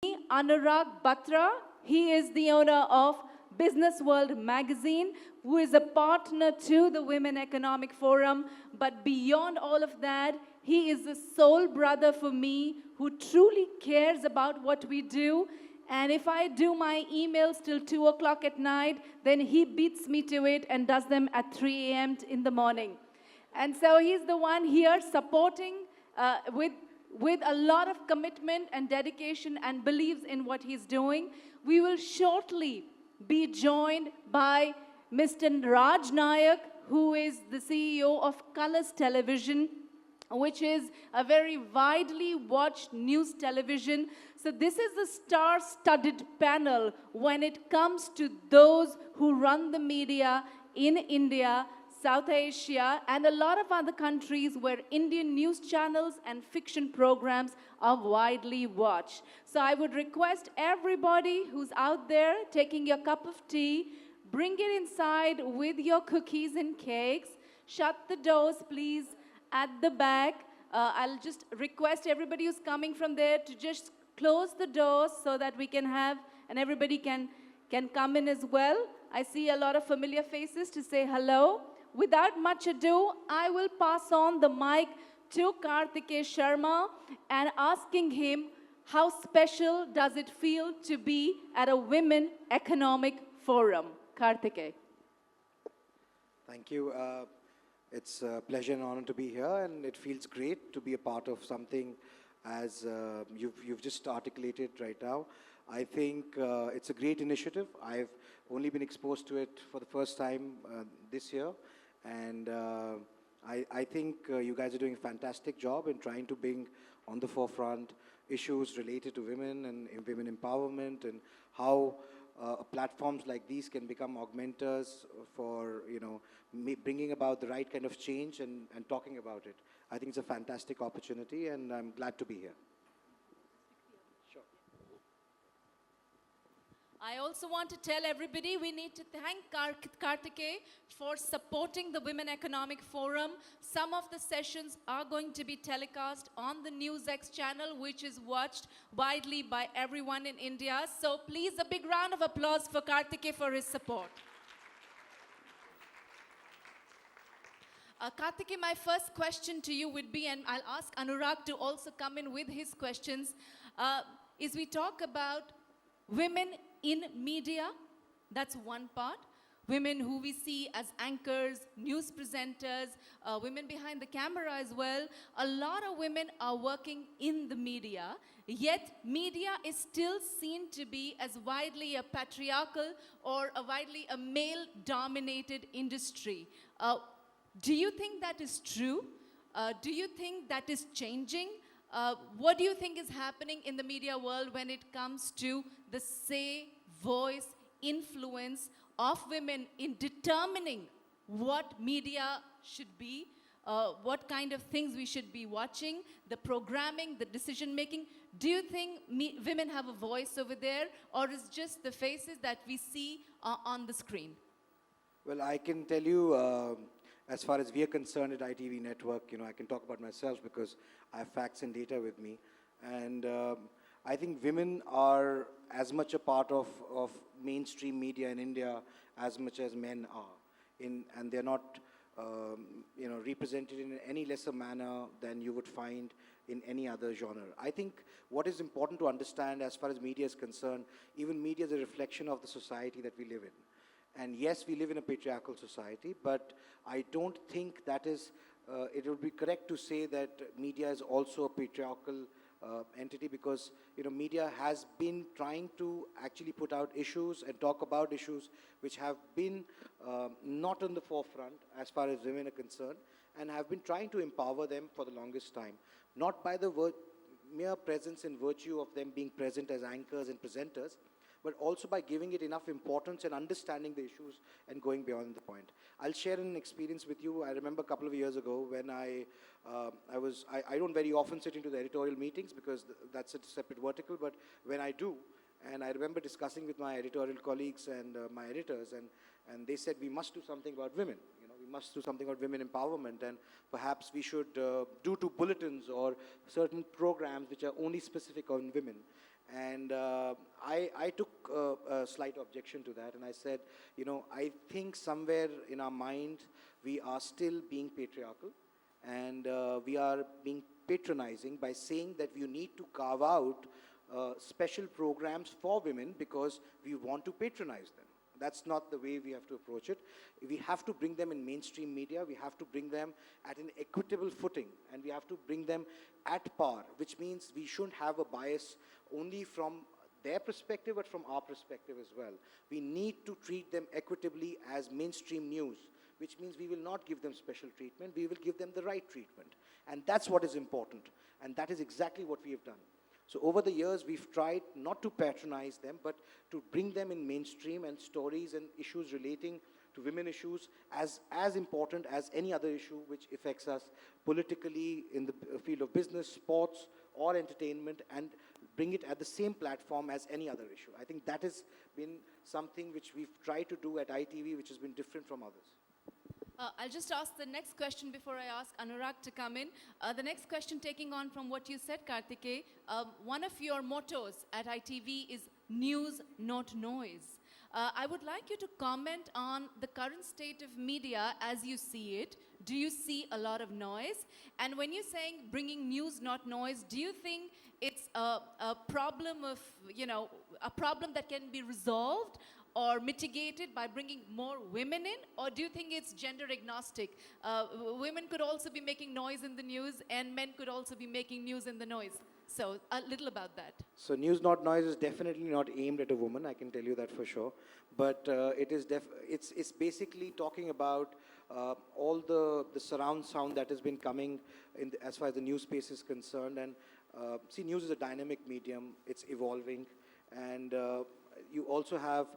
Anurag Batra. He is the owner of Business World magazine, who is a partner to the Women Economic Forum. But beyond all of that, he is a soul brother for me who truly cares about what we do. And if I do my emails till 2 o'clock at night, then he beats me to it and does them at 3 a.m. in the morning. And so he's the one here supporting with a lot of commitment and dedication and believes in what he's doing. We will shortly be joined by Mr. Raj Nayak, who is the CEO of Colors Television, which is a very widely watched news television. So this is a star-studded panel when it comes to those who run the media in India, South Asia, and a lot of other countries where Indian news channels and fiction programs are widely watched. So I would request everybody who's out there taking your cup of tea, bring it inside with your cookies and cakes. Shut the doors, please, at the back. I'll just request everybody who's coming from there to just close the doors so that we can have, and everybody can come in as well. I see a lot of familiar faces to say hello. Without much ado, I will pass on the mic to Karthikeya Sharma and asking him how special does it feel to be at a Women Economic Forum. Karthikeya. Thank you. It's a pleasure and honor to be here, and it feels great to be a part of something as you've just articulated right now. I think it's a great initiative. I've only been exposed to it for the first time this year. And I think you guys are doing a fantastic job in trying to bring on the forefront issues related to women and women empowerment, and how platforms like these can become augmenters for, bringing about the right kind of change and talking about it. I think it's a fantastic opportunity, and I'm glad to be here. I also want to tell everybody we need to thank Karthikeya for supporting the Women Economic Forum. Some of the sessions are going to be telecast on the NewsX channel, which is watched widely by everyone in India. So please, a big round of applause for Karthikeya for his support. Karthikeya, my first question to you would be, and I'll ask Anurag to also come in with his questions, is we talk about women in media. That's one part. Women who we see as anchors, news presenters, women behind the camera as well. A lot of women are working in the media, yet media is still seen to be as widely a patriarchal or widely a male-dominated industry. Do you think that is true? Do you think that is changing? What do you think is happening in the media world when it comes to the say, voice, influence of women in determining what media should be, what kind of things we should be watching, the programming, the decision making? Do you think women have a voice over there, or is just the faces that we see on the screen? Well, I can tell you, as far as we are concerned at ITV Network, I can talk about myself because I have facts and data with me. And I think women are as much a part of mainstream media in India as much as men are. And they're not represented in any lesser manner than you would find in any other genre. I think what is important to understand as far as media is concerned, even media is a reflection of the society that we live in. And yes, we live in a patriarchal society, but I don't think that is, it would be correct to say that media is also a patriarchal entity, because media has been trying to actually put out issues and talk about issues which have been not on the forefront as far as women are concerned, and have been trying to empower them for the longest time, not by the mere presence and virtue of them being present as anchors and presenters, but also by giving it enough importance and understanding the issues and going beyond the point. I'll share an experience with you. I remember a couple of years ago when I don't very often sit into the editorial meetings because that's a separate vertical, but when I do, and I remember discussing with my editorial colleagues and my editors, and they said we must do something about women. We must do something about women empowerment, and perhaps we should do 2 bulletins or certain programs which are only specific on women. And I took a slight objection to that, and I said, I think somewhere in our mind we are still being patriarchal, and we are being patronizing by saying that you need to carve out special programs for women because we want to patronize them. That's not the way we have to approach it. We have to bring them in mainstream media. We have to bring them at an equitable footing, and we have to bring them at par, which means we shouldn't have a bias only from their perspective, but from our perspective as well. We need to treat them equitably as mainstream news, which means we will not give them special treatment. We will give them the right treatment. And that's what is important. And that is exactly what we have done. So over the years, we've tried not to patronize them, but to bring them in mainstream, and stories and issues relating to women issues as important as any other issue which affects us politically, in the field of business, sports, or entertainment, and bring it at the same platform as any other issue. I think that has been something which we've tried to do at ITV, which has been different from others. I'll just ask the next question before I ask Anurag to come in. The next question, taking on from what you said, Karthikeya, one of your mottos at ITV is news, not noise. I would like you to comment on the current state of media as you see it. Do you see a lot of noise? And when you're saying bringing news, not noise, do you think it's a problem of, a problem that can be resolved or mitigated by bringing more women in? Or do you think it's gender agnostic? Women could also be making noise in the news, and men could also be making news in the noise. So a little about that. So news not noise is definitely not aimed at a woman, I can tell you that for sure. But it's basically talking about all the surround sound that has been coming as far as the news space is concerned. And see, news is a dynamic medium, it's evolving. And you also have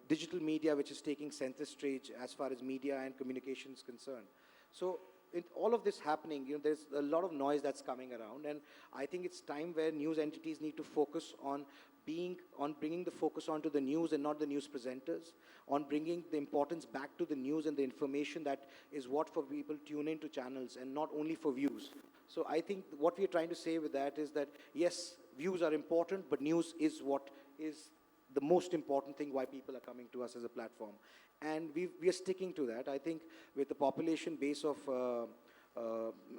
digital media, which is taking center stage as far as media and communication is concerned. So in all of this happening, there's a lot of noise that's coming around, and I think it's time where news entities need to focus on bringing the focus onto the news and not the news presenters, on bringing the importance back to the news and the information that is what for people tune into channels and not only for views. So I think what we're trying to say with that is that, yes, views are important, but news is what is the most important thing why people are coming to us as a platform. And we are sticking to that. I think with the population base of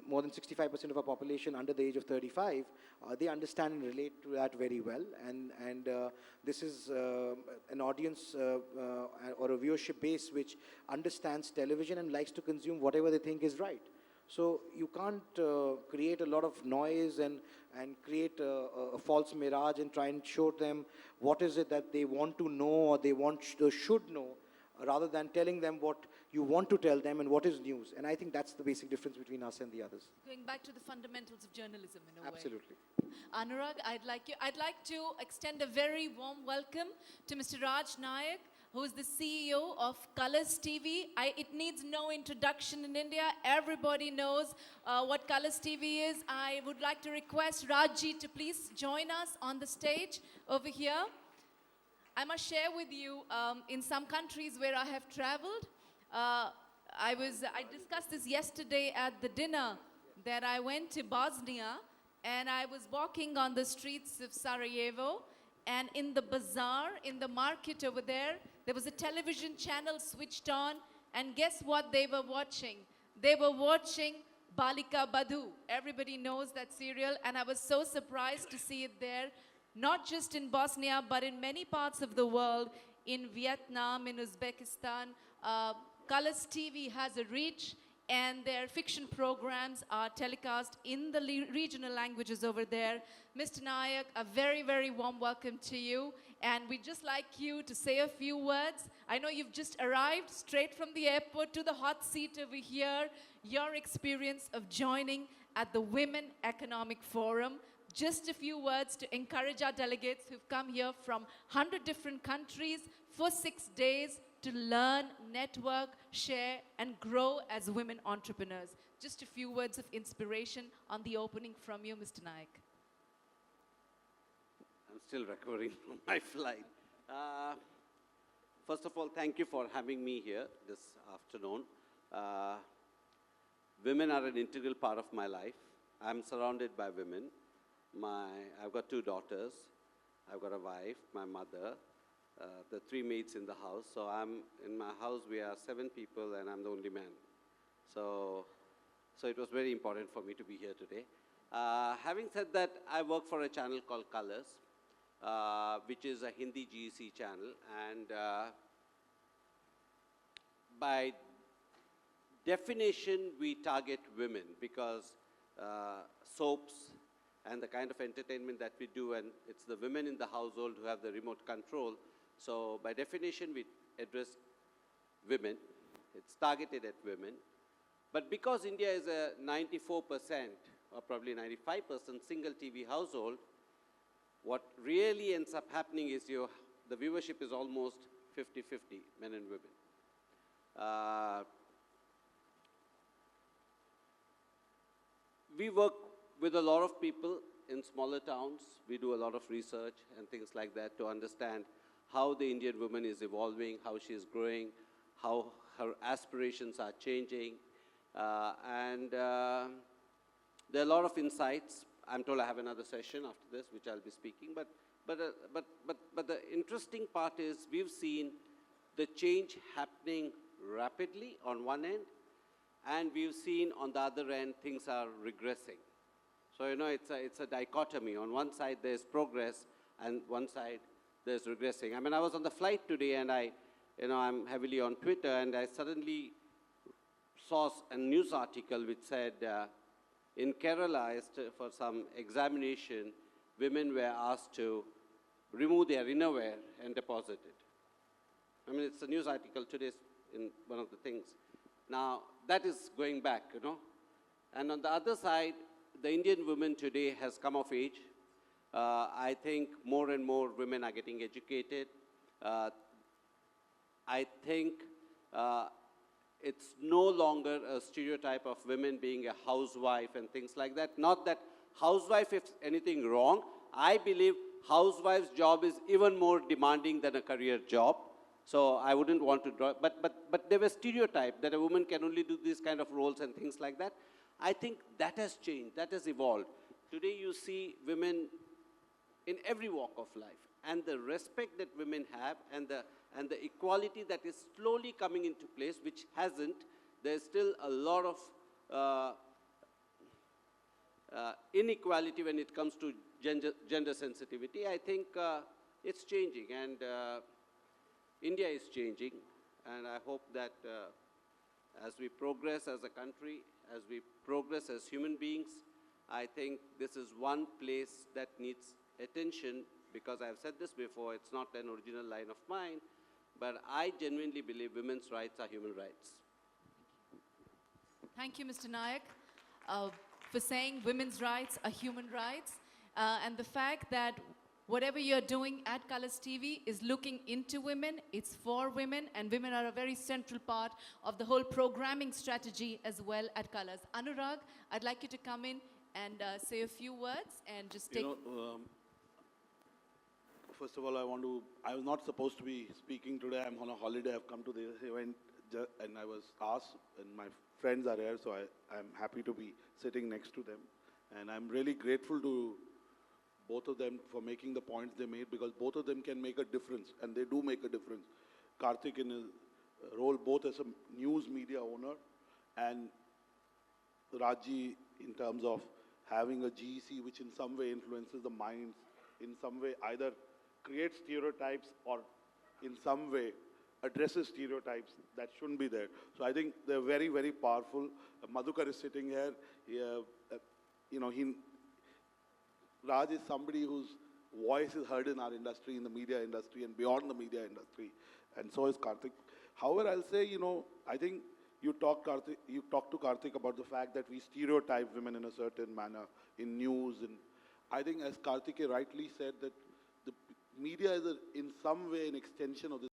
more than 65% of our population under the age of 35, they understand and relate to that very well. And this is an audience or a viewership base which understands television and likes to consume whatever they think is right. So you can't create a lot of noise and create a false mirage and try and show them what is it that they want to know or they should know, rather than telling them what you want to tell them and what is news. And I think that's the basic difference between us and the others. Going back to the fundamentals of journalism in a Absolutely. way. Anurag, I'd like to extend a very warm welcome to Mr. Raj Nayak, who is the CEO of Colors TV. It needs no introduction in India. Everybody knows what Colors TV is. I would like to request Rajji to please join us on the stage over here. I must share with you, in some countries where I have traveled, I discussed this yesterday at the dinner, that I went to Bosnia and I was walking on the streets of Sarajevo, and in the bazaar, in the market over there, there was a television channel switched on, and guess what they were watching? They were watching Balika Badhu. Everybody knows that serial, and I was so surprised to see it there. Not just in Bosnia, but in many parts of the world, in Vietnam, in Uzbekistan. Colors TV has a reach, and their fiction programs are telecast in the regional languages over there. Mr. Nayak, a very, very warm welcome to you. And we'd just like you to say a few words. I know you've just arrived straight from the airport to the hot seat over here. Your experience of joining at the Women Economic Forum. Just a few words to encourage our delegates who've come here from 100 different countries for 6 days to learn, network, share, and grow as women entrepreneurs. Just a few words of inspiration on the opening from you, Mr. Nayak. I'm still recovering from my flight. First of all, thank you for having me here this afternoon. Women are an integral part of my life. I'm surrounded by women. I've got 2 daughters. I've got a wife, my mother, the 3 maids in the house. So in my house, we are 7 people, and I'm the only man. So it was very important for me to be here today. Having said that, I work for a channel called Colors, which is a Hindi GEC channel. And by definition, we target women because soaps and the kind of entertainment that we do, and it's the women in the household who have the remote control. So by definition, we address women. It's targeted at women. But because India is a 94% or probably 95% single TV household, what really ends up happening is the viewership is almost 50-50, men and women. We work with a lot of people in smaller towns. We do a lot of research and things like that to understand how the Indian woman is evolving, how she is growing, how her aspirations are changing. And there are a lot of insights. I'm told I have another session after this, which I'll be speaking. But the interesting part is we've seen the change happening rapidly on one end, and we've seen on the other end things are regressing. So it's a dichotomy. On one side there's progress, and one side there's regressing. I mean, I was on the flight today, and I'm heavily on Twitter, and I suddenly saw a news article which said in Kerala, for some examination, women were asked to remove their innerwear and deposit it. I mean, it's a news article today in one of the things. Now, that is going back, And on the other side, the Indian woman today has come of age. I think more and more women are getting educated. I think it's no longer a stereotype of women being a housewife and things like that. Not that housewife is anything wrong. I believe housewife's job is even more demanding than a career job. So I wouldn't want to draw, but there was stereotype that a woman can only do these kind of roles and things like that. I think that has changed, that has evolved. Today you see women in every walk of life, and the respect that women have, and the equality that is slowly coming into place, which hasn't. There's still a lot of inequality when it comes to gender sensitivity. I think it's changing, and India is changing, and I hope that as we progress as a country, as we progress as human beings, I think this is one place that needs attention, because I've said this before, it's not an original line of mine, but I genuinely believe women's rights are human rights. Thank you, Mr. Nayak, for saying women's rights are human rights, and the fact that whatever you're doing at Colors TV is looking into women, it's for women, and women are a very central part of the whole programming strategy as well at Colors. Anurag, I'd like you to come in and say a few words and just take... First of all, I was not supposed to be speaking today. I'm on a holiday. I've come to this event and I was asked, and my friends are here, so I'm happy to be sitting next to them. And I'm really grateful to both of them for making the points they made, because both of them can make a difference, and they do make a difference. Karthik in his role both as a news media owner, and Raji in terms of having a GEC which in some way influences the minds, in some way either creates stereotypes or in some way addresses stereotypes that shouldn't be there. So I think they're very, very powerful. Madhukar is sitting here. Raj is somebody whose voice is heard in our industry, in the media industry and beyond the media industry, and so is Karthik. However, I'll say, I think you talked to Karthik about the fact that we stereotype women in a certain manner in news, and I think, as Karthik rightly said, that the media is in some way an extension of this